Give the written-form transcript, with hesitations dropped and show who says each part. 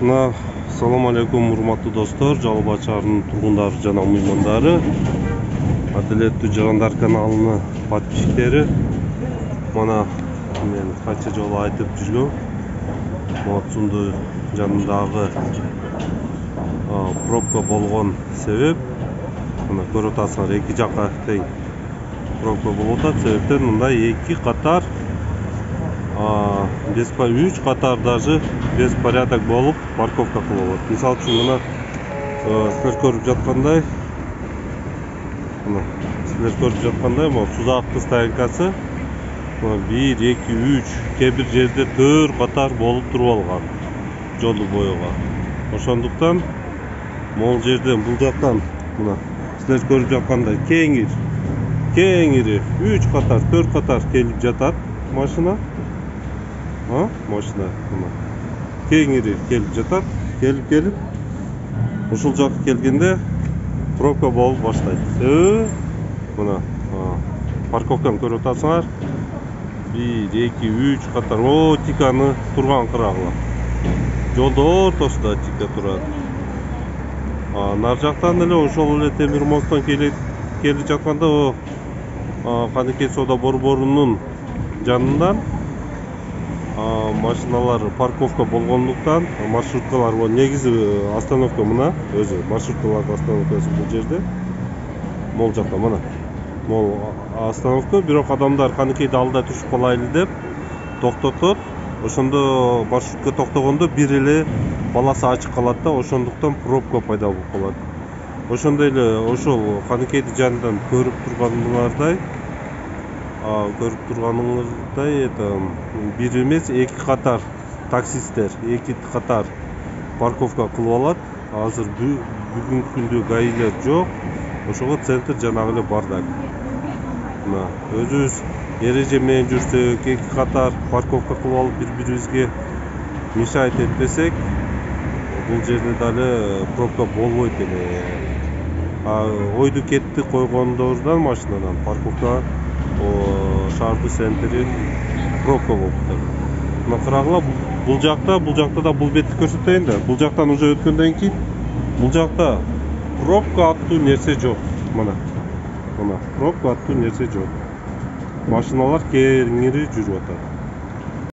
Speaker 1: Мына салам алейкум урматтуу достор, Жалал Абад шаарынын тургундары жана меймандары, Адилеттүү Жарандар каналынын подписчиктери. Мына мен канча жолу айтып жүргөм, Моцунду жанындагы пробка болгон себеп, мына көрүп атасыңар, эки жакка тең пробка болуп атат. Себептен мындай эки катар, үч катар даже беспорядок болуп парковка кылып атат. Мисалы үчүн мына силер көрүп жаткандай, могу Сузактын стоянкасы 1, 2, 3, кээ бир жерде 4 катар болуп туруп алган жолу боюга. Ошондуктан могул жерден бул жактан мына силер көрүп жаткандай кеңири 3 катар, 4 катар келип жатат машина. Машина мына кеңири келип жатат. Келип ушул жакка келгенде пробка болуп баштайт. Мына парковканы көрүп атасыңар. 1, 2, 3 катар. Тиканы турган кырагыла. Жолдо ортосунда тика турат. Нар жактан эле ошол эле темир мосттон келип жатканда канекей соода борборунун жанынан машиналар парковка болгондуктан маршруткалар негизи остановка мына өзү маршруткалардын остановкасы бул жерде. Могул жакта мына могул остановка, бирок адамдар канекейди алда түшүп калайлы деп токтотот. Ошондо маршрутка токтогондо бир эле баласы ачык калат да, ошондуктан пробка пайда болуп калат. Ошондой эле ошол канекейди жанынан көрүп турганыңыздай бир эмес эки катар таксисттер, эки катар парковка кылып алат. Азыр бүгүнкү күндө гаилер жок, ошого центр жанагы эле бардак. Мына өзүбүз эреже менен жүрсөк, эки катар парковка кылып алып бири-бирибизге мешать этпесек, бул жерде дагы пробка болбойт эле. Ойду кетти койгондордон машинадан парковка шаардын центри пробка болуп атат. Мына карагыла, бул жакта да бул бетти көрсөтөйүн да. Бул жактан уже өткөндөн кийин бул жакта пробка аттуу нерсе жок. Мына пробка аттуу нерсе жок. Машиналар кеңири жүрүп атат.